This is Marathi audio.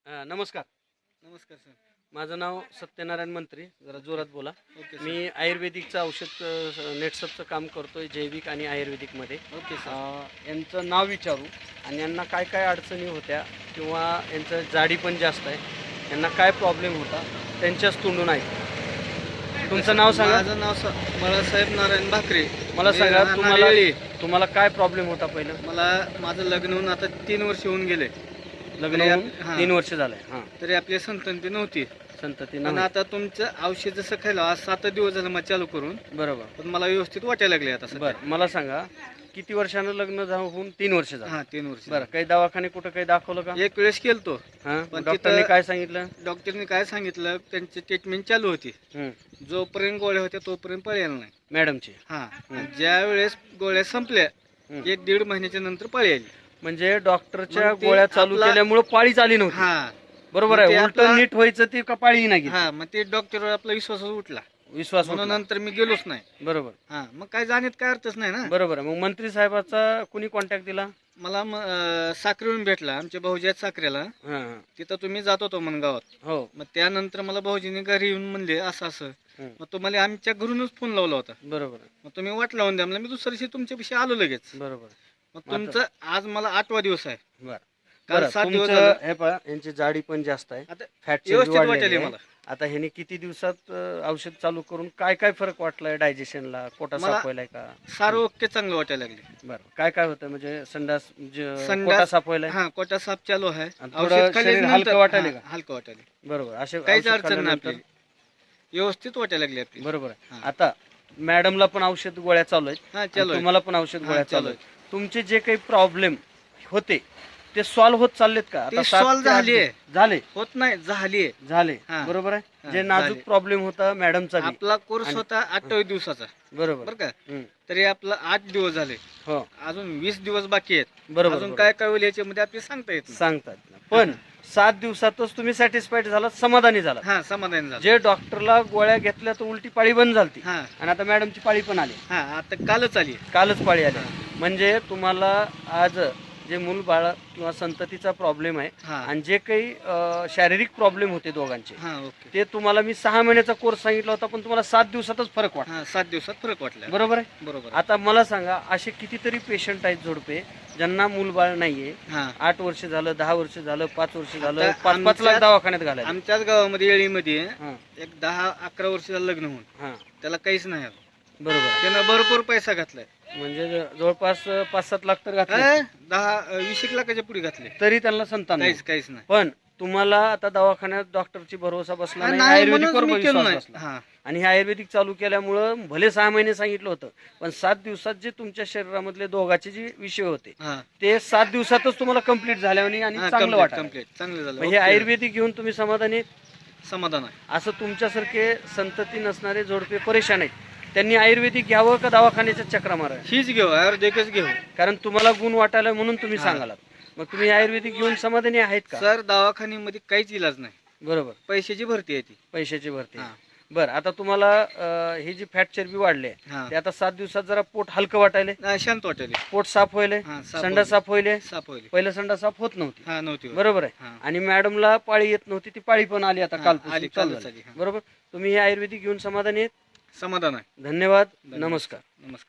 नमस्कार. नमस्कार सर. माझं नाव सत्यनारायण मंत्री. जरा जोरात बोला. Okay sir. मी आयुर्वेदिकचं औषध नेटसपचं काम करतोय, जैविक आणि आयुर्वेदिकमध्ये. Okay sir. यांचं नाव विचारू आणि यांना काय काय अडचणी होत्या किंवा यांचं जाडी पण जास्त आहे, यांना काय प्रॉब्लेम होता त्यांच्याच तोंडून ऐकू. तुमचं नाव सांगा. माझं नाव बाळासाहेब नारायण भाकरे. मला मी सांगा राहणार तुम्हाला येळी. तुम्हाला काय प्रॉब्लेम होता पहिलं? माझं लग्न होऊन आता 3 वर्ष होऊन गेले, लग्न तरी होऊन हां. 3 वर्ष झालंय. हां, तरी आपली संतती नव्हती. संतती पण नाही. आता तुमचं औषध जसं खायला आज 7 दिवस झालं मग चालू करून, बरोबर. पण मला व्यवस्थित वाटायला लागले आता सध्या. बरं, मला सांगा किती वर्षानं लग्न होऊन 3 वर्ष झालं? हां 3 वर्ष. बरं, काही दवाखाने कुठं काही दाखवलं का? एक वेळेस केलतो. हां, पण डॉक्टरने तिथं- काय सांगितलं? डॉक्टरने काय सांगितलं, त्यांची ट्रीटमेंट चालू होती. हं, जोपर्यंत गोळ्या होत्या तोपर्यंत पळेल नाही. मॅडमची. हां, ज्या वेळेस गोळ्या संपल्या हं. 1-1.5 महिन्याच्या नंतर पळेल. म्हणजे डॉक्टरच्या मग ते गोळ्या चालू आपला- केल्यामुळे पाळीच आली नव्हती. हां बरोबर मग ते आहे. उलट आपला- नीट व्हायचं ते का पाळी नाही गेली? हां, मग ते डॉक्टरवर आपला विश्वास उठला. विश्वास म्हणून उठला. नंतर मी गेलोच नाही. बरोबर हां, मग काय जाण्यात काय अर्थच नाही ना. बरोबर आहे. मग मंत्री साहेबाचा कुणी कॉन्टॅक्ट दिला? मला साखरेहून भेटला, आमच्या भाऊजी आहेत साखरेला. हां हां. तिथं तुम्ही जात होतो म्हणून गावात. हो. मग त्यानंतर मला भाऊजीने घरी येऊन म्हणले असं असं. हं. मग तुम्हाला आमच्या घरूनच फोन लावला होता. बरोबर आहे. मग तुम्ही वाट लावून द्या. म्हणलं मी दुसऱ्या दिवशी तुमच्यापाशी आलो लगेच. बरोबर आहे. मग तुमचं आज मला 8वा दिवस आहे. बरं काल बरं. 7 दिवस तुमचं झालं. हे पहा, यांची जाडी पण जास्त आहे, आता फॅट व्यवस्थित वाटायले मला. आता ह्याने किती दिवसात औषध चालू करून काय काय फरक वाटलाय? डायजेशनला, पोटा मला- साफ व्हायलाय का? सारं ओके, चांगलं वाटायला लागले. बरं, काय काय होतं म्हणजे संडास संडास- पोटा साफ व्हायलाय? हां, कोटा साफ चालू आहे. आणि थोडं शरीर हलकं वाटायले का? हलकं वाटायले. बरोबर. असे काहीच औषध अडचण नाही खाल्ल्यानंतर- आपली. व्यवस्थित वाटायला लागली आपली. बरोबर आहे. हां. आता मॅडमला पण औषध गोळ्या चालू आहेत हां, आणि चालू आहे. तुम्हाला पण औषध हां, गोळ्या चालू चालू आहेत. तुमचे जे काही प्रॉब्लेम होते ते सॉल्व्ह होत चाललेत का? ते आता 7 solve ते 8 झाले. झाले होत नाही, झाली. झाले. हां. बरोबर आहे. हां, जे नाजूक झाले. प्रॉब्लेम होता मॅडमचा बी. आपला कोर्स आणि- होता 28 दिवसाचा. बरोबर. बरं का? हं. तरी आपलं 8 दिवस झाले. हो, अजून 20 दिवस बाकी आहेत. बरोबर अजून बरोबर. काय काय होईल याच्यामध्ये आपल्याला सांगता येत नाही. सांगतात ना. पण 7 दिवसातच तुम्ही सॅटिस्फाईड झाला, समाधानी झाला. हां, समाधान झालं. जे डॉक्टरला गोळ्या घेतल्या तर उलटी पाळी बंद झाली हां आणि आता मॅडमची पाळी पण आली. हां, आता कालच आली. कालच पाळी आली. म्हणजे तुम्हाला आज जे मूल बाळ किंवा संततीचा प्रॉब्लेम आहे हां आणि जे काही शारीरिक प्रॉब्लेम होते दोघांचे, हां ओके. ते तुम्हाला मी 6 महिन्याचा कोर्स सांगितला होता, पण तुम्हाला 7 दिवसातच फरक वाटला. हां, 7 दिवसात फरक वाटला. बरोबर आहे. बरोबर. आता मला सांगा, असे कितीतरी पेशंट आहेत जोडपे ज्यांना मूलबाळ नाहीये, हां, 8 वर्ष झालं, 10 वर्ष झालं, 5 वर्ष झालं, आता 5-5 लाख आमच्यात- दवाखान्यात घालायला. आमच्याच गावामध्ये येळीमध्ये हां एक 10-11 वर्ष झालं लग्न होऊन, हां. त्याला काहीच नाही आलं. बरोबर आहे. त्यानं भरपूर पैसा घातलाय. म्हणजे जवळपास 5-7 लाख तर घातले, 10-20 लाखाच्या पुढे घातले. तरी त्यांना संतान नाही. काहीच नाही. पण तुम्हाला आता दवाखान्यात डॉक्टरची भरोसा बसला नाही, नाही आयुर्वेदिकवर म्हणून मी केलं विश्वास नाही. बसला. हां आणि हे आयुर्वेदिक चालू केल्यामुळं भले 6 महिने सांगितलं होतं, पण 7 दिवसात जे तुमच्या शरीरामधले दोघाचे जे विषय होते हां ते 7 दिवसातच तुम्हाला कंप्लीट झाल्याने आणि हां, चांगलं complete, वाटलं. complete. चांगलं झालं. म्हणजे ओके. आयुर्वेदिक घेऊन तुम्ही समाधानी आहेत? समाधान आहे. असं तुमच्यासारखे संतती नसणारे जोडपे परेशान आहेत, त्यांनी आयुर्वेदिक घ्यावं का दवाखान्याच्या चक्रा मारा? हीच घेऊ, आयुर्वेदिकच घेऊ. कारण तुम्हाला गुण वाटायला म्हणून तुम्ही हां. सांगालात. मग तुम्ही आयुर्वेदिक घेऊन समाधानी आहेत का? सर, दवाखान्यामध्ये काहीच इलाज नाही. बरोबर. पैशाची भरती आहे ती. पैशाची भरती. हां. बरं, आता तुम्हाला ही जी फॅट चरबी वाढली आहे, हां. ते आता 7 दिवसात जरा पोट हलकं वाटायले, नाही, शांत वाटेल. पोट साफ व्हायले, हां, साफ संडास होईल. साफ व्हायले. साफ होईल. पहिलं संडास साफ होत नव्हती. हां, नव्हती होत. बरोबर आहे. हां. आणि मॅडमला पाळी येत नव्हती, ती पाळी पण आली आता हां, कालपासून आली, चालू कालच झाली. आली. हां. बरोबर. तुम्ही हे आयुर्वेदिक घेऊन समाधानी आहेत? समाधान आहे. धन्यवाद. धन्यवाद. नमस्कार. नमस्कार.